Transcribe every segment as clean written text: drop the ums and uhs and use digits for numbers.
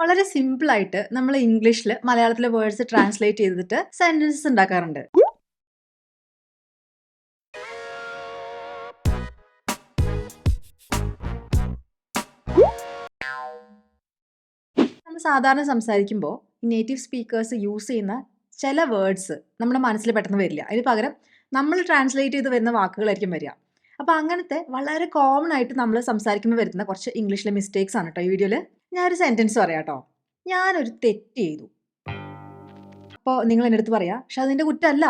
വളരെ സിമ്പിൾ ആയിട്ട് നമ്മൾ ഇംഗ്ലീഷിൽ മലയാളത്തിലെ വേർഡ്സ് ട്രാൻസ്ലേറ്റ് ചെയ്തിട്ട് സെന്റൻസസ് ഉണ്ടാക്കാറുണ്ട്. നമ്മൾ സാധാരണ സംസാരിക്കുമ്പോൾ നേറ്റീവ് സ്പീക്കേഴ്സ് യൂസ് ചെയ്യുന്ന ചില വേർഡ്സ് നമ്മുടെ മനസ്സിൽ പെട്ടെന്ന് വരില്ല. അതിന് പകരം നമ്മൾ ട്രാൻസ്ലേറ്റ് ചെയ്ത് വരുന്ന വാക്കുകളായിരിക്കും വരിക. അപ്പോൾ അങ്ങനത്തെ വളരെ കോമൺ ആയിട്ട് നമ്മൾ സംസാരിക്കുമ്പോൾ വരുന്ന കുറച്ച് ഇംഗ്ലീഷിലെ മിസ്റ്റേക്സ് ആണ് കേട്ടോ ഈ വീഡിയോയിൽ. ഞാനൊരു സെന്റൻസ് പറയാം കേട്ടോ. ഞാനൊരു തെറ്റ് ചെയ്തു. അപ്പോൾ നിങ്ങൾ എൻ്റെ അടുത്ത് പറയാം, പക്ഷെ അതിൻ്റെ കുറ്റമല്ല.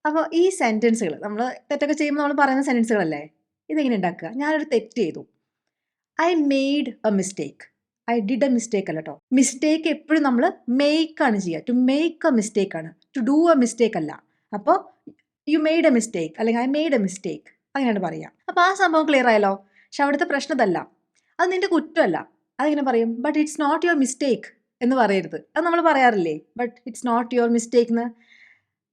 അപ്പോൾ ഈ സെന്റൻസുകൾ നമ്മൾ തെറ്റൊക്കെ ചെയ്യുമ്പോൾ നമ്മൾ പറയുന്ന സെന്റൻസുകളല്ലേ, ഇതെങ്ങനെ ഉണ്ടാക്കുക? ഞാനൊരു തെറ്റ് ചെയ്തു. I made a mistake. I did A mistake അല്ല കേട്ടോ. മിസ്റ്റേക്ക് എപ്പോഴും നമ്മൾ മേക്ക് ആണ് ചെയ്യുക. ടു മേക്ക് എ മിസ്റ്റേക്ക് ആണ്, ടു ഡു എ മിസ്റ്റേക്ക് അല്ല. അപ്പോൾ യു മെയ്ഡ് എ മിസ്റ്റേക്ക് അല്ലെങ്കിൽ ഐ മെയ്ഡ് എ മിസ്റ്റേക്ക് അങ്ങനെയാണ് പറയുക. അപ്പോൾ ആ സംഭവം ക്ലിയർ ആയല്ലോ. പക്ഷെ അവിടുത്തെ പ്രശ്നം ഇതല്ല, അത് നിന്റെ കുറ്റമല്ല. അതെങ്ങനെ പറയും? But it's not your mistake എന്ന് പറയരുത്. അത് നമ്മൾ പറയാറില്ലേ, but it's not your mistake എന്ന്.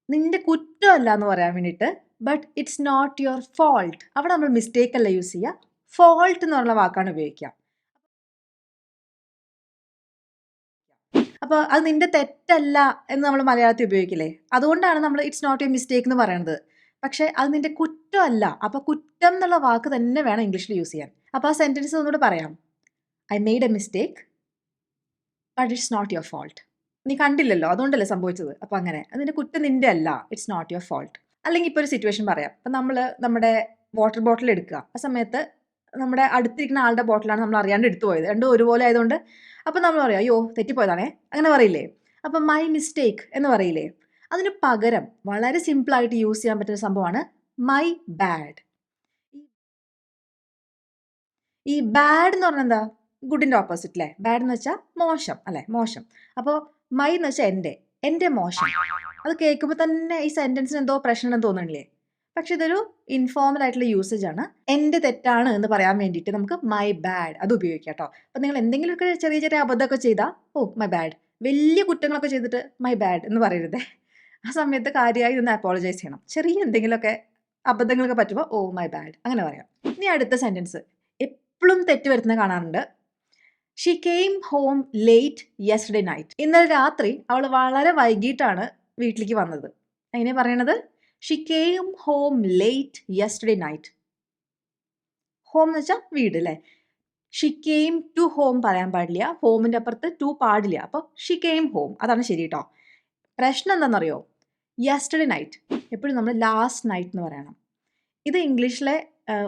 നിന്റെ കുറ്റമല്ല എന്ന് പറയാൻ വേണ്ടിയിട്ട് but it's not your fault. അവിടെ നമ്മൾ മിസ്റ്റേക്ക് അല്ല യൂസ് ചെയ്യുക, ഫോൾട്ട് എന്ന് പറഞ്ഞ വാക്കാണ് ഉപയോഗിക്കുക. അപ്പോൾ അത് നിന്റെ തെറ്റല്ല എന്ന് നമ്മൾ മലയാളത്തിൽ ഉപയോഗിക്കില്ലേ, അതുകൊണ്ടാണ് നമ്മൾ ഇറ്റ്സ് നോട്ട് യുവർ മിസ്റ്റേക്ക് എന്ന് പറയുന്നത്. പക്ഷേ അത് നിന്റെ കുറ്റമല്ല. അപ്പോൾ കുറ്റം എന്നുള്ള വാക്ക് തന്നെ വേണം ഇംഗ്ലീഷിൽ യൂസ് ചെയ്യാൻ. അപ്പോൾ ആ സെന്റൻസ് ഒന്നുകൂടെ പറയാം. I made a mistake but it's not your fault. നീ കണ്ടില്ലല്ലോ, അതുകൊണ്ടല്ലേ സംഭവിച്ചത്. അപ്പോൾ അങ്ങനെ അതിൻ്റെ കുറ്റം നിന്റെ അല്ല, ഇറ്റ്സ് നോട്ട് യുവർ ഫോൾട്ട്. അല്ലെങ്കിൽ ഇപ്പോൾ ഒരു സിറ്റുവേഷൻ പറയാം. അപ്പം നമ്മൾ നമ്മുടെ വാട്ടർ ബോട്ടിൽ എടുക്കുക. ആ സമയത്ത് നമ്മുടെ അടുത്തിരിക്കുന്ന ആളുടെ ബോട്ടിലാണ് നമ്മൾ അറിയാണ്ട് എടുത്തു പോയത്. രണ്ടും ഒരുപോലെ ആയതുകൊണ്ട് അപ്പം നമ്മൾ പറയാം, അയ്യോ തെറ്റിപ്പോയതാണേ, അങ്ങനെ പറയില്ലേ. അപ്പം മൈ മിസ്റ്റേക്ക് എന്ന് പറയില്ലേ. അതിന് പകരം വളരെ സിമ്പിളായിട്ട് യൂസ് ചെയ്യാൻ പറ്റുന്ന സംഭവമാണ് മൈ ബാഡ്. ഈ ബാഡ് എന്ന് പറഞ്ഞാൽ എന്താ? ഗുഡിൻ്റെ ഓപ്പോസിറ്റ് അല്ലേ. ബാഡ് എന്ന് വെച്ചാൽ മോശം അല്ലേ, മോശം. അപ്പോൾ മൈ എന്ന് വെച്ചാൽ എൻ്റെ മോശം. അത് കേൾക്കുമ്പോൾ തന്നെ ഈ സെൻറ്റൻസിന് എന്തോ പ്രശ്നം തോന്നണില്ലേ? പക്ഷെ ഇതൊരു ഇൻഫോർമൽ ആയിട്ടുള്ള യൂസേജ് ആണ്. എൻ്റെ തെറ്റാണ് എന്ന് പറയാൻ വേണ്ടിയിട്ട് നമുക്ക് മൈ ബാഡ് അത് ഉപയോഗിക്കാം കേട്ടോ. അപ്പം നിങ്ങൾ എന്തെങ്കിലുമൊക്കെ ചെറിയ ചെറിയ അബദ്ധമൊക്കെ ചെയ്താൽ ഓ മൈ ബാഡ്, വലിയ കുറ്റങ്ങളൊക്കെ ചെയ്തിട്ട് മൈ ബാഡ് എന്ന് പറയരുതേ. ആ സമയത്ത് കാര്യമായി ഒന്ന് അപ്പോളജൈസ് ചെയ്യണം. ചെറിയ എന്തെങ്കിലുമൊക്കെ അബദ്ധങ്ങളൊക്കെ പറ്റുമ്പോൾ ഓ മൈ ബാഡ് അങ്ങനെ പറയാം. ഇനി അടുത്ത സെൻറ്റൻസ് എപ്പോഴും തെറ്റ് വരുത്തുന്ന കാണാറുണ്ട്. She came home late yesterday night. ഇന്നലെ രാത്രി അവൾ വളരെ വൈകിട്ടാണ് വീട്ടിലേക്ക് വന്നത്. എങ്ങനെ പറയണത്? She came home late yesterday night. Home എന്ന് വെച്ചാൽ വീട് അല്ലേ. ഷീ കെയിം ടു ഹോം പറയാൻ പാടില്ല, ഹോമിൻ്റെ അപ്പുറത്ത് ടു പാടില്ല. അപ്പോൾ ഷീ കെയിം ഹോം അതാണ് ശരി കേട്ടോ. പ്രശ്നം എന്താണെന്നറിയോ? യെസ്റ്റർഡേ നൈറ്റ് എപ്പോഴും നമ്മൾ ലാസ്റ്റ് നൈറ്റ് എന്ന് പറയണം. ഇത് ഇംഗ്ലീഷിലെ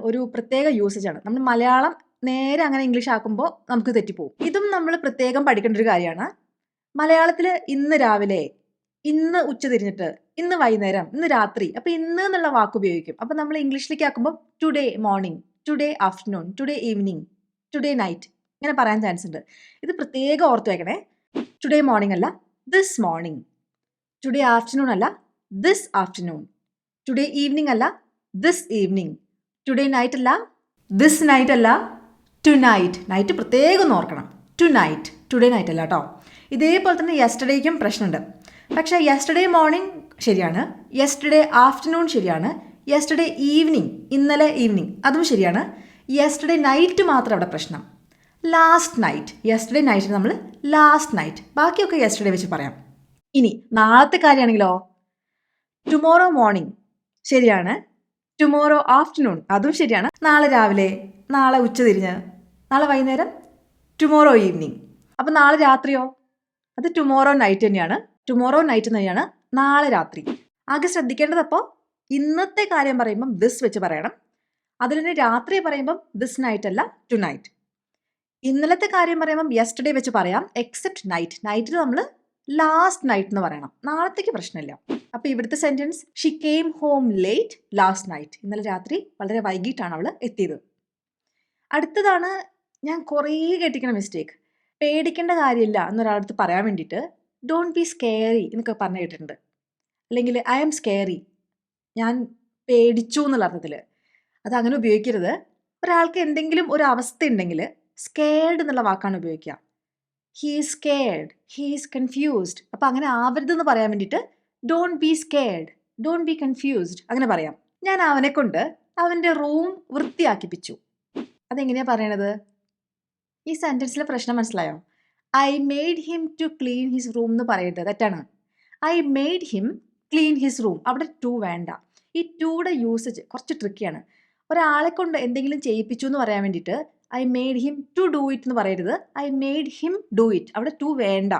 ഒരു പ്രത്യേക യൂസേജ് ആണ്. നമ്മൾ മലയാളം നേരെ അങ്ങനെ ഇംഗ്ലീഷ് ആക്കുമ്പോൾ നമുക്ക് തെറ്റിപ്പോവും. ഇതും നമ്മൾ പ്രത്യേകം പഠിക്കേണ്ട ഒരു കാര്യമാണ്. മലയാളത്തിൽ ഇന്ന് രാവിലെ, ഇന്ന് ഉച്ച തിരിഞ്ഞിട്ട്, ഇന്ന് വൈകുന്നേരം, ഇന്ന് രാത്രി, അപ്പോൾ ഇന്ന് എന്നുള്ള വാക്ക് ഉപയോഗിക്കും. അപ്പോൾ നമ്മൾ ഇംഗ്ലീഷിലേക്ക് ആക്കുമ്പോൾ today morning, today afternoon, today evening, today night ഇങ്ങനെ പറയാൻ ചാൻസ് ഉണ്ട്. ഇത് പ്രത്യേകം ഓർത്ത് വയ്ക്കണേ. ടുഡേ മോർണിംഗ് അല്ല ദിസ് മോർണിംഗ്, ടുഡേ ആഫ്റ്റർനൂൺ അല്ല ദിസ് ആഫ്റ്റർനൂൺ, ടുഡേ ഈവനിങ് അല്ല ദിസ് ഈവനിങ്, ടുഡേ നൈറ്റ് അല്ല ദിസ് നൈറ്റ് അല്ല ടു നൈറ്റ്. നൈറ്റ് പ്രത്യേകം ഒന്ന് ഓർക്കണം. ടു നൈറ്റ്, ടുഡേ നൈറ്റ് അല്ല കേട്ടോ. ഇതേപോലെ തന്നെ യെസ്റ്റർഡേക്കും പ്രശ്നമുണ്ട്. പക്ഷേ യെസ്റ്റർഡേ മോർണിംഗ് ശരിയാണ്, യെസ്റ്റർഡേ ആഫ്റ്റർനൂൺ ശരിയാണ്, യെസ്റ്റർഡേ ഈവനിങ് ഇന്നലെ ഈവനിങ് അതും ശരിയാണ്. യെസ്റ്റർഡേ നൈറ്റ് മാത്രം അവിടെ പ്രശ്നം. ലാസ്റ്റ് നൈറ്റ്, യെസ്റ്റർഡേ നൈറ്റ് നമ്മൾ ലാസ്റ്റ് നൈറ്റ്, ബാക്കിയൊക്കെ യെസ്റ്റർഡേ വെച്ച് പറയാം. ഇനി നാളത്തെ കാര്യമാണെങ്കിലോ, ടുമോറോ മോർണിംഗ് ശരിയാണ്, ടുമോറോ ആഫ്റ്റർനൂൺ അതും ശരിയാണ്, നാളെ രാവിലെ, നാളെ ഉച്ച തിരിഞ്ഞ്, നാളെ വൈകുന്നേരം, ടുമോറോ ഈവനിങ്. അപ്പം നാളെ രാത്രിയോ, അത് ടുമോറോ നൈറ്റ് തന്നെയാണ്. ടുമോറോ നൈറ്റ് തന്നെയാണ് നാളെ രാത്രി. ആകെ ശ്രദ്ധിക്കേണ്ടത് അപ്പോൾ ഇന്നത്തെ കാര്യം പറയുമ്പം ദിസ് വെച്ച് പറയണം. അതിൽ തന്നെ രാത്രി പറയുമ്പം ദിസ് നൈറ്റ് അല്ല ടു നൈറ്റ്. ഇന്നലത്തെ കാര്യം പറയുമ്പം യെസ്റ്റർഡേ വെച്ച് പറയാം, എക്സെപ്റ്റ് നൈറ്റ്. നൈറ്റിൽ നമ്മൾ ലാസ്റ്റ് നൈറ്റ് എന്ന് പറയണം. നാളത്തേക്ക് പ്രശ്നമില്ല. അപ്പോൾ ഇവിടുത്തെ sentence she came home late last night. ഇന്നലെ രാത്രി വളരെ വൈകിട്ടാണ് അവൾ എത്തിയത്. അടുത്തതാണ് ഞാൻ കുറേ കേട്ടിരിക്കുന്ന മിസ്റ്റേക്ക്. പേടിക്കേണ്ട കാര്യമില്ല എന്നൊരാളടുത്ത് പറയാൻ വേണ്ടിയിട്ട് ഡോണ്ട് ബി സ്കെയറി എന്നൊക്കെ പറഞ്ഞു കേട്ടിട്ടുണ്ട്. അല്ലെങ്കിൽ ഐ ആം സ്കെയറി, ഞാൻ പേടിച്ചു എന്നുള്ള അർത്ഥത്തിൽ. അത് അങ്ങനെ ഉപയോഗിക്കരുത്. ഒരാൾക്ക് എന്തെങ്കിലും ഒരു അവസ്ഥ ഉണ്ടെങ്കിൽ സ്കെയർഡ് എന്നുള്ള വാക്കാണ് ഉപയോഗിക്കുക. He is scared, he is confused. അപ്പോൾ അങ്ങനെ ആവരുതെന്ന് പറയാൻ വേണ്ടിയിട്ട് don't be scared, don't be confused അങ്ങനെ പറയാം. ഞാൻ അവനെ കൊണ്ട് അവൻ്റെ റൂം വൃത്തിയാക്കിപ്പിച്ചു. അതെങ്ങനെയാണ് പറയണത്? ഈ സെൻറ്റൻസിലെ പ്രശ്നം മനസ്സിലായോ? I made him to clean his room എന്ന് പറയരുത്, തെറ്റാണ്. I made him clean his room, അവിടെ ടു വേണ്ട. ഈ ടൂയുടെ യൂസേജ് കുറച്ച് ട്രിക്കിയാണ്. ഒരാളെ കൊണ്ട് എന്തെങ്കിലും ചെയ്യിപ്പിച്ചു എന്ന് പറയാൻ വേണ്ടിയിട്ട് I made him to do it എന്ന് പറയരുത്, I made him do it, അവിടെ ടു വേണ്ട.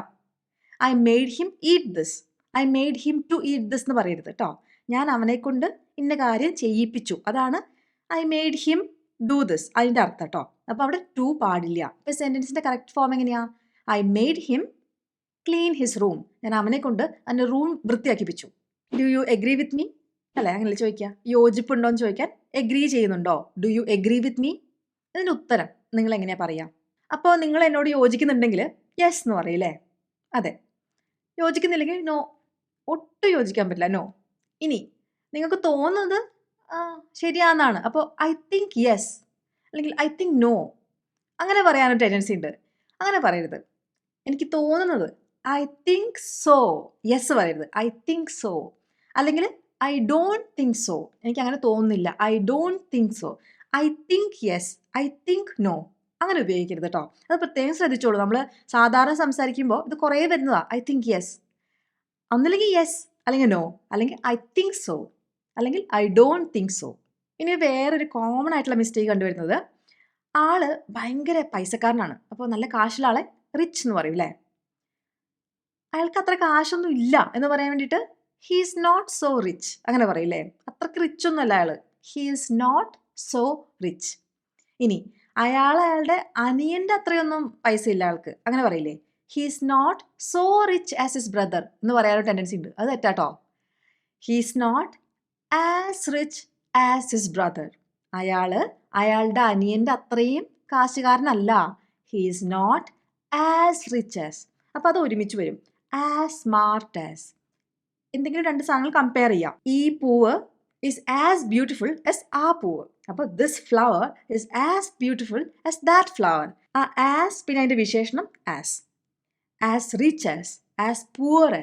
I made him eat this, I made him to eat this എന്ന് പറയരുത് കേട്ടോ. ഞാൻ അവനെ കൊണ്ട് ഇന്ന കാര്യം ചെയ്യിപ്പിച്ചു, അതാണ് I made him do this, അതിൻ്റെ അർത്ഥം കേട്ടോ. അപ്പോൾ അവിടെ ടു പാടില്ല. ഇപ്പോൾ സെൻറ്റൻസിൻ്റെ കറക്റ്റ് ഫോം എങ്ങനെയാ? I made him clean his room, ഞാൻ അവനെ കൊണ്ട് അതിൻ്റെ റൂം വൃത്തിയാക്കിപ്പിച്ചു. Do you agree with me അല്ലേ, അങ്ങനെ ചോദിക്കുക. യോജിപ്പുണ്ടോ എന്ന് ചോദിക്കാൻ എഗ്രി ചെയ്യുന്നുണ്ടോ, do you agree with me. ഇതിൻ്റെ ഉത്തരം നിങ്ങൾ എങ്ങനെയാണ് പറയുക? അപ്പോൾ നിങ്ങൾ എന്നോട് യോജിക്കുന്നുണ്ടെങ്കിൽ യെസ് എന്ന് പറയില്ലേ? അതെ. യോജിക്കുന്നില്ലെങ്കിൽ നോ, ഒട്ടും യോജിക്കാൻ പറ്റില്ല, നോ. ഇനി നിങ്ങൾക്ക് തോന്നുന്നത് ശരിയാണെന്നാണ്, അപ്പോൾ ഐ തിങ്ക് യെസ് അല്ലെങ്കിൽ ഐ തിങ്ക് നോ, അങ്ങനെ പറയാനൊരു ടെൻഡൻസി ഉണ്ട്. അങ്ങനെ പറയരുത്. എനിക്ക് തോന്നുന്നത് ഐ തിങ്ക് സോ, യെസ് പറയരുത്, ഐ തിങ്ക് സോ. അല്ലെങ്കിൽ ഐ ഡോണ്ട് തിങ്ക് സോ, എനിക്ക് അങ്ങനെ തോന്നുന്നില്ല, I don't think so. I think yes, I think no, അങ്ങനെ ഉപയോഗിക്കരുത് കേട്ടോ. അത് പ്രത്യേകം ശ്രദ്ധിച്ചോളൂ. നമ്മൾ സാധാരണ സംസാരിക്കുമ്പോൾ ഇത് കുറേ വരുന്നതാണ്. ഐ തിങ്ക് യെസ്, ഒന്നില്ലെങ്കിൽ യെസ് അല്ലെങ്കിൽ നോ, അല്ലെങ്കിൽ ഐ തിങ്ക് സോ, അല്ലെങ്കിൽ ഐ ഡോണ്ട് തിങ്ക് സോ. ഇനി വേറൊരു കോമൺ ആയിട്ടുള്ള മിസ്റ്റേക്ക് കണ്ടുവരുന്നത്, ആള് ഭയങ്കര പൈസക്കാരനാണ്, അപ്പോൾ നല്ല കാശുള്ള ആളെ റിച്ച് എന്ന് പറയും അല്ലേ? അയാൾക്ക് അത്ര കാശൊന്നും ഇല്ല എന്ന് പറയാൻ വേണ്ടിയിട്ട് he is not so rich, അങ്ങനെ പറയില്ലേ? അത്രക്ക് റിച്ച് ഒന്നും അല്ല അയാൾ, he is not so rich. ഇനി അയാളുടെ അനിയൻ്റെ അത്രയൊന്നും പൈസ ഇല്ല ആൾക്ക്, അങ്ങനെ പറയില്ലേ? He is not so rich as his brother എന്ന് പറയാനൊരു ടെൻഡൻസി ഉണ്ട്, അത് തെറ്റാട്ടോ. He is not as rich as his brother, അയാളുടെ അനിയൻ്റെ അത്രയും കാശുകാരനല്ല. He is not as rich as, അപ്പോൾ അത് ഒരുമിച്ച് വരും. ആസ് സ്മാർട്ട് ആസ്, എന്തെങ്കിലും രണ്ട് സാധനങ്ങൾ കമ്പയർ ചെയ്യാം. ഈ പൂവ് ഈസ് ആസ് ബ്യൂട്ടിഫുൾ ആസ് ആ പൂവ്, അപ്പോൾ this flower is as beautiful as that flower. ആ ആസ് പിന്നെ അതിൻ്റെ വിശേഷണം as rich as poor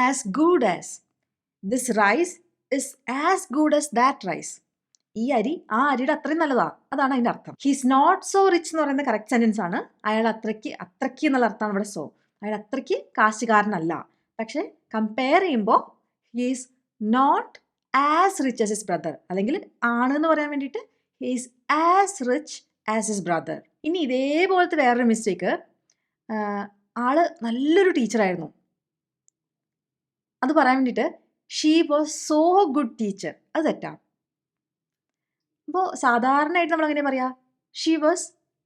as good as. This rice is as good as that rice, ഈ അരി ആ അരിയുടെ അത്രയും നല്ലതാ, അതാണ് അതിൻ്റെ അർത്ഥം. ഹീസ് നോട്ട് സോ റിച്ച് എന്ന് പറയുന്ന കറക്റ്റ് സെൻറ്റൻസ് ആണ്. അയാൾ അത്രയ്ക്ക് എന്നുള്ള അർത്ഥമാണ് ഇവിടെ സോ. അയാൾ അത്രയ്ക്ക് കാശുകാരനല്ല, പക്ഷെ കമ്പയർ ചെയ്യുമ്പോൾ he's not as rich as his brother, അല്ലെങ്കിൽ ആണെന്ന് പറയാൻ വേണ്ടിയിട്ട് he's as rich as his brother. ഇനി ഇതേപോലത്തെ വേറൊരു മിസ്റ്റേക്ക്, ആള് നല്ലൊരു ടീച്ചറായിരുന്നു, അത് പറയാൻ വേണ്ടിയിട്ട് she was so good teacher, അത് തെറ്റാ. അപ്പോൾ സാധാരണയായിട്ട് നമ്മൾ അങ്ങനെ പറയാം, she was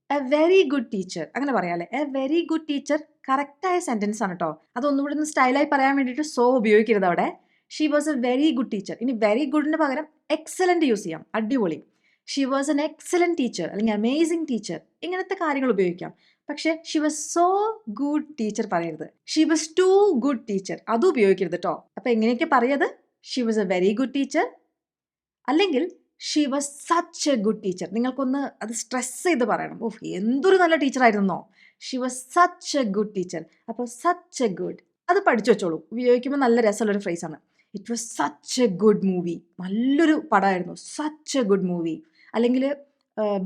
a very good teacher, അങ്ങനെ പറയാം അല്ലേ? എ വെരി ഗുഡ് ടീച്ചർ കറക്റ്റായ സെൻറ്റൻസ് ആണ് കേട്ടോ. അതൊന്നുകൂടി ഒന്ന് സ്റ്റൈലായി പറയാൻ വേണ്ടിയിട്ട് സോ ഉപയോഗിക്കരുത് അവിടെ. She was a very good teacher. ഇനി വെരി ഗുഡിന് പകരം എക്സലൻറ്റ് യൂസ് ചെയ്യാം, അടിപൊളി. She was an excellent teacher അല്ലെങ്കിൽ അമേസിങ് ടീച്ചർ, ഇങ്ങനത്തെ കാര്യങ്ങൾ ഉപയോഗിക്കാം. പക്ഷേ she was so good teacher പറയരുത്. She was too good teacher, അതും ഉപയോഗിക്കരുത് കേട്ടോ. അപ്പോൾ എങ്ങനെയൊക്കെ പറയത്? She was a very good teacher, അല്ലെങ്കിൽ she was such a good teacher. നിങ്ങൾക്കൊന്ന് അത് സ്ട്രെസ് ചെയ്ത് പറയണം, ഓഹ് എന്തൊരു നല്ല ടീച്ചറായിരുന്നോ. She was such a good teacher, അപ്പോൾ സച്ച് എ ഗുഡ് അത് പഠിച്ചു വെച്ചോളൂ. ഉപയോഗിക്കുമ്പോൾ നല്ല രസമുള്ളൊരു ഫ്രേസാണ്. It was such a good movie, നല്ലൊരു പടമായിരുന്നു, സച്ച് എ ഗുഡ് മൂവി. അല്ലെങ്കിൽ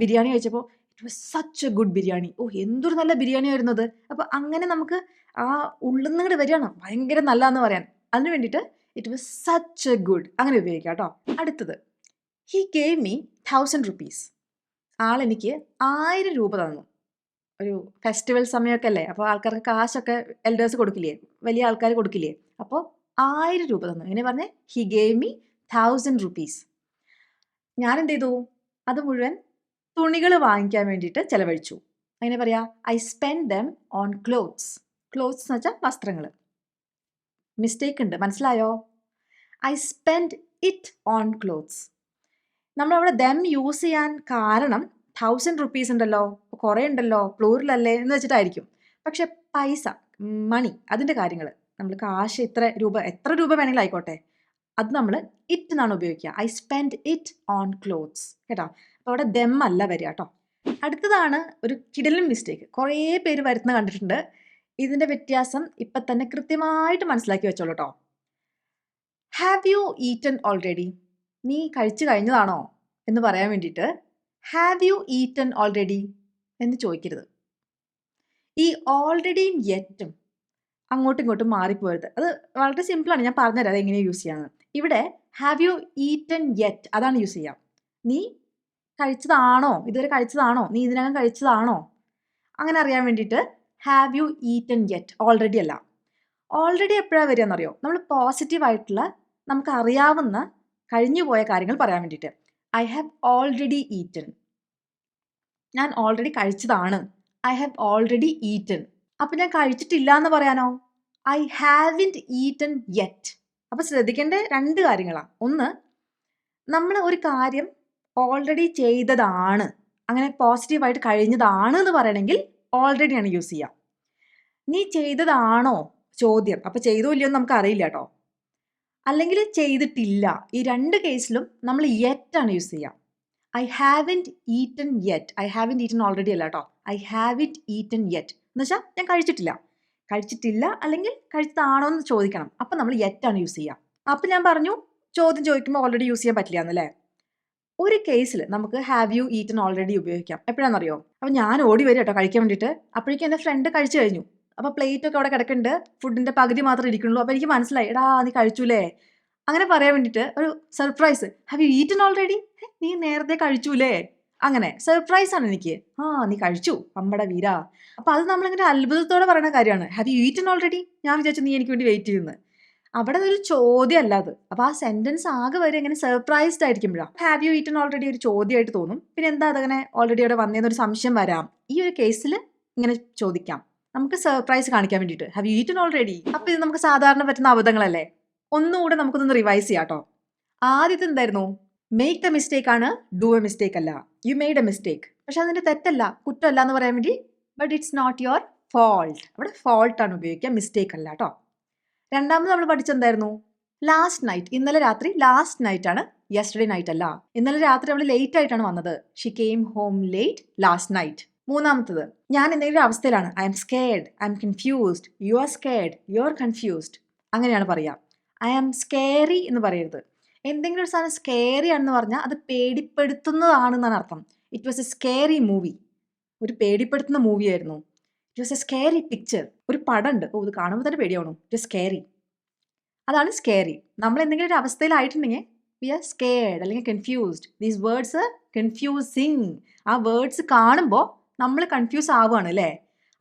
ബിരിയാണി കഴിച്ചപ്പോൾ it was such a good biryani, ഓഹ് എന്തൊരു നല്ല ബിരിയാണി ആയിരുന്നു അത്. അപ്പോൾ അങ്ങനെ നമുക്ക് ആ ഉള്ളിൽ നിന്ന് ഇങ്ങോട്ട് വരികയാണ് ഭയങ്കര നല്ലതെന്ന് പറയാൻ. അതിന് വേണ്ടിയിട്ട് it was such a good അങ്ങനെ ഉപയോഗിക്കാം കേട്ടോ. അടുത്തത്, ഹി ഗേവ് മീ 1000 rupees. ആളെനിക്ക് 1000 രൂപ തന്നു. ഒരു ഫെസ്റ്റിവൽ സമയമൊക്കെ അല്ലേ, അപ്പോൾ ആൾക്കാർക്ക് കാശൊക്കെ എൽഡേഴ്സ് കൊടുക്കില്ലേ, വലിയ ആൾക്കാർ കൊടുക്കില്ലേ, അപ്പോൾ 1000 രൂപ തന്നു. എങ്ങനെ പറഞ്ഞേ? He gave me 1000 rupees. ഞാൻ എന്ത് ചെയ്തു? അത് മുഴുവൻ തുണികൾ വാങ്ങിക്കാൻ വേണ്ടിയിട്ട് ചിലവഴിച്ചു. അങ്ങനെ പറയാ, I spend them on clothes. Clothes എന്ന് വെച്ചാൽ വസ്ത്രങ്ങൾ. മിസ്റ്റേക്ക് ഉണ്ട്, മനസ്സിലായോ? I spend it on clothes. നമ്മളവിടെ ദം യൂസ് ചെയ്യാൻ കാരണം 1000 rupees ഉണ്ടല്ലോ, കുറേ ഉണ്ടല്ലോ, പ്ലൂറലല്ലേ എന്ന് വെച്ചിട്ടായിരിക്കും. പക്ഷെ പൈസ, മണി, അതിൻ്റെ കാര്യങ്ങൾ, നമ്മൾ കാശ് എത്ര രൂപ വേണമെങ്കിലും ആയിക്കോട്ടെ, അത് നമ്മൾ ഇറ്റ് എന്നാണ് ഉപയോഗിക്കുക. I spend it on clothes കേട്ടോ. അപ്പോൾ അവിടെ ദം അല്ല വരിക കേട്ടോ. അടുത്തതാണ് ഒരു കിടലും മിസ്റ്റേക്ക്, കുറേ പേര് വരുന്ന കണ്ടിട്ടുണ്ട്. ഇതിൻ്റെ വ്യത്യാസം ഇപ്പം തന്നെ കൃത്യമായിട്ട് മനസ്സിലാക്കി വെച്ചോളൂ കേട്ടോ. Have you eaten already? നീ കഴിച്ചു കഴിഞ്ഞതാണോ എന്ന് പറയാൻ വേണ്ടിയിട്ട് ഹാവ് യു ഈറ്റൻ ഓൾറെഡി എന്ന് ചോദിക്കരുത്. ഈ ഓൾറെഡിയും യെറ്റും അങ്ങോട്ടും ഇങ്ങോട്ടും മാറിപ്പോരുത്. അത് വളരെ സിമ്പിളാണ്. ഞാൻ പറഞ്ഞുതരാം അതെങ്ങനെയാണ് യൂസ് ചെയ്യാമെന്ന്. ഇവിടെ ഹാവ് യു ഈറ്റൻ യെറ്റ് അതാണ് യൂസ് ചെയ്യാം. നീ കഴിച്ചതാണോ, ഇതുവരെ കഴിച്ചതാണോ, നീ ഇതിനകം കഴിച്ചതാണോ, അങ്ങനെ അറിയാൻ വേണ്ടിയിട്ട് have you eaten yet, already അല്ല. ഓൾറെഡി എപ്പോഴാണ് വരിക എന്നറിയോ? നമ്മൾ പോസിറ്റീവായിട്ടുള്ള നമുക്ക് അറിയാവുന്ന കഴിഞ്ഞു പോയ കാര്യങ്ങൾ പറയാൻ വേണ്ടിയിട്ട്. ഐ ഹാവ് ഓൾറെഡി ഈറ്റൻ, ഞാൻ ഓൾറെഡി കഴിച്ചതാണ്. I have already eaten. അപ്പം ഞാൻ കഴിച്ചിട്ടില്ല എന്ന് പറയാനോ? I haven't eaten yet. അപ്പം ശ്രദ്ധിക്കേണ്ട 2 കാര്യങ്ങളാണ്. ഒന്ന്, നമ്മൾ ഒരു കാര്യം ഓൾറെഡി ചെയ്തതാണ്, അങ്ങനെ പോസിറ്റീവായിട്ട് കഴിഞ്ഞതാണ് എന്ന് പറയണമെങ്കിൽ ഓൾറെഡിയാണ് യൂസ് ചെയ്യുക. നീ ചെയ്തതാണോ ചോദ്യം, അപ്പം ചെയ്തോ ഇല്ലയോ എന്ന് നമുക്ക് അറിയില്ല കേട്ടോ. അല്ലെങ്കിൽ ചെയ്തിട്ടില്ല, ഈ 2 കേസിലും നമ്മൾ യെറ്റാണ് യൂസ് ചെയ്യുക. I haven't eaten yet, I haven't eaten already അല്ല കേട്ടോ. ഐ ഹാവിൻറ്റ് ഈറ്റൻ യെറ്റ് എന്ന് വെച്ചാൽ ഞാൻ കഴിച്ചിട്ടില്ല അല്ലെങ്കിൽ കഴിച്ചതാണോ എന്ന് ചോദിക്കണം. അപ്പം നമ്മൾ യെറ്റാണ് യൂസ് ചെയ്യുക. അപ്പം ഞാൻ പറഞ്ഞു ചോദ്യം ചോദിക്കുമ്പോൾ ഓൾറെഡി യൂസ് ചെയ്യാൻ പറ്റില്ല എന്നല്ലേ. ഒരു കേസിൽ നമുക്ക് ഹാവ് യു ഈറ്റൻ ഓൾറെഡി ഉപയോഗിക്കാം. എപ്പോഴാണെന്നറിയോ? അപ്പം ഞാൻ ഓടി വരും കേട്ടോ കഴിക്കാൻ വേണ്ടിയിട്ട്. അപ്പോഴേക്കും എൻ്റെ ഫ്രണ്ട് കഴിച്ചു കഴിഞ്ഞു. അപ്പോൾ പ്ലേറ്റൊക്കെ അവിടെ കിടക്കുന്നുണ്ട്, ഫുഡിൻ്റെ പകുതി മാത്രമേ ഇരിക്കുന്നുള്ളൂ. അപ്പോൾ എനിക്ക് മനസ്സിലായി, എടാ നീ കഴിച്ചൂലേ, അങ്ങനെ പറയാൻ വേണ്ടിയിട്ട് ഒരു surprise. Have you eaten already, നീ നേരത്തെ കഴിച്ചൂലേ, അങ്ങനെ സർപ്രൈസ് ആണ് എനിക്ക്. നീ കഴിച്ചു അമ്മടെ വീരാ. അപ്പോൾ അത് നമ്മളിങ്ങനെ അത്ഭുതത്തോടെ പറയുന്ന കാര്യമാണ്. ഹാവ് യു ഈറ്റൻ ഓൾറെഡി, ഞാൻ വിചാരിച്ചു നീ എനിക്ക് വേണ്ടി വെയിറ്റ് ചെയ്യുന്നത്. അവിടെ ഒരു ചോദ്യം അല്ല അത്. അപ്പോൾ ആ സെന്റൻസ് ആകെ വരെ ഇങ്ങനെ സർപ്രൈസ്ഡ് ആയിരിക്കുമ്പോഴാണ് ഹാവ് യു ഈറ്റൻ ഓൾറെഡി ഒരു ചോദ്യമായിട്ട് തോന്നും. പിന്നെ എന്താ അതങ്ങനെ ഓൾറെഡി അവിടെ വന്നതെന്നൊരു സംശയം വരാം. ഈ ഒരു കേസിൽ ഇങ്ങനെ ചോദിക്കാം, നമുക്ക് സർപ്രൈസ് കാണിക്കാൻ വേണ്ടിയിട്ട്. Have you eaten already. അപ്പോൾ ഇത് നമുക്ക് സാധാരണ പറ്റുന്ന അബദ്ധങ്ങളല്ലേ. ഒന്നുകൂടെ നമുക്കൊന്ന് റിവൈസ് ചെയ്യാം കേട്ടോ. ആദ്യത്തെ എന്തായിരുന്നു? മേക്ക് ദ മിസ്റ്റേക്ക് ആണ്, ഡു എ മിസ്റ്റേക്ക് അല്ല. യു മെയ്ഡ് എ മിസ്റ്റേക്ക്, പക്ഷെ അതിന്റെ തെറ്റല്ല, കുറ്റമല്ല എന്ന് പറയാൻ വേണ്ടി but it's not your fault. അവിടെ ഫോൾട്ടാണ് ഉപയോഗിക്കുക, മിസ്റ്റേക്ക് അല്ല കേട്ടോ. രണ്ടാമത് നമ്മൾ പഠിച്ചെന്തായിരുന്നു? ലാസ്റ്റ് നൈറ്റ്, ഇന്നലെ രാത്രി. ലാസ്റ്റ് നൈറ്റ് ആണ്, യെസ്റ്റർഡേ നൈറ്റ് അല്ല. ഇന്നലെ രാത്രി അവൾ ലേറ്റ് ആയിട്ടാണ് വന്നത്. Xi came home late last night. മൂന്നാമത്തത്, ഞാൻ എന്തെങ്കിലും അവസ്ഥയിലാണ്. I M scared, I M confused. You are scared, you are confused, അങ്ങനെയാണ് പറയുക. ഐ ആം സ്കേറി എന്ന് പറയരുത്. എന്തെങ്കിലും ഒരു സാധനം സ്കേറി ആണെന്ന് പറഞ്ഞാൽ അത് പേടിപ്പെടുത്തുന്നതാണെന്നാണ് അർത്ഥം. It was a scary movie, ഒരു പേടിപ്പെടുത്തുന്ന മൂവിയായിരുന്നു. It was a scary picture, ഒരു പടം ഉണ്ട്, ഇത് കാണുമ്പോൾ തന്നെ പേടിയാവണം. ഇറ്റ് വാസ് സ്കേറി, അതാണ് സ്കേറി. നമ്മൾ എന്തെങ്കിലും ഒരു അവസ്ഥയിലായിട്ടുണ്ടെങ്കിൽ വി ആർ സ്കേർഡ് അല്ലെങ്കിൽ confused. These words are confusing. ആ വേർഡ്സ് കാണുമ്പോൾ നമ്മൾ കൺഫ്യൂസ് ആവുകയാണ് അല്ലേ.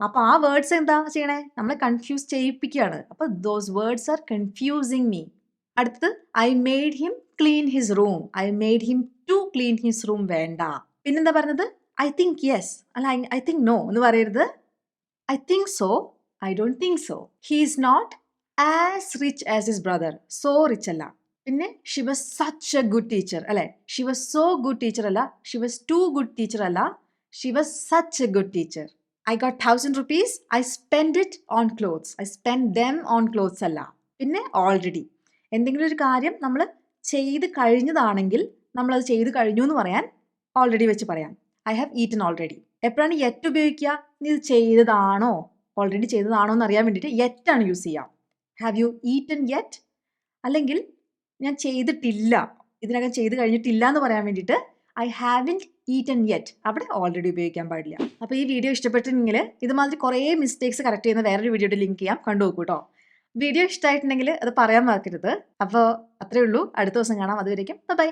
അപ്പോൾ ആ വേർഡ്സ് എന്താ ചെയ്യണേ? നമ്മളെ കൺഫ്യൂസ് ചെയ്യിപ്പിക്കുകയാണ്. അപ്പോൾ those words are confusing me. അടുത്തത്, I made him clean his room. I made him to clean his room വേണ്ട. പിന്നെന്താ പറഞ്ഞത്? ഐ തിങ്ക് യെസ് അല്ല ഐ തിങ്ക് നോ എന്ന് പറയരുത്. I think so, I don't think so. He is not as rich as his brother. So rich അല്ല. പിന്നെ she was such a good teacher അല്ലെ. She was so good teacher അല്ല. She was too good teacher അല്ല. She was such a good teacher. I got 1000 rupees. I spend it on clothes. I spend them on clothes അല്ല. പിന്നെ already, എന്തെങ്കിലും ഒരു കാര്യം നമ്മൾ ചെയ്ത് കഴിഞ്ഞതാണെങ്കിൽ നമ്മളത് ചെയ്ത് കഴിഞ്ഞു എന്ന് പറയാൻ ഓൾറെഡി വെച്ച് പറയാം. I have eaten already. എപ്പോഴാണ് യെറ്റ് ഉപയോഗിക്കുക? നീ ഇത് ചെയ്തതാണോ, ഓൾറെഡി ചെയ്തതാണോ എന്ന് അറിയാൻ വേണ്ടിയിട്ട് യെറ്റാണ് യൂസ് ചെയ്യുക. Have you eaten yet? അല്ലെങ്കിൽ ഞാൻ ചെയ്തിട്ടില്ല, ഇതിനകം ചെയ്ത് കഴിഞ്ഞിട്ടില്ല എന്ന് പറയാൻ വേണ്ടിയിട്ട് ഐ ഹാവിൻറ്റ് ഈറ്റൻ യെറ്റ്. അവിടെ ഓൾറെഡി ഉപയോഗിക്കാൻ പാടില്ല. അപ്പോൾ ഈ വീഡിയോ ഇഷ്ടപ്പെട്ടിട്ടുണ്ടെങ്കിൽ ഇതുമാതിരി കുറേ മിസ്റ്റേക്സ് കറക്റ്റ് ചെയ്യുന്ന വേറൊരു വീഡിയോയുടെ ലിങ്ക് ചെയ്യാം, കണ്ടു നോക്കൂ കേട്ടോ. വീഡിയോ ഇഷ്ടമായിട്ടുണ്ടെങ്കിൽ അത് പറയാൻ മറക്കരുത്. അപ്പോൾ അത്രയേ ഉള്ളൂ. അടുത്ത ദിവസം കാണാം. അതുവരേക്കും ബൈ.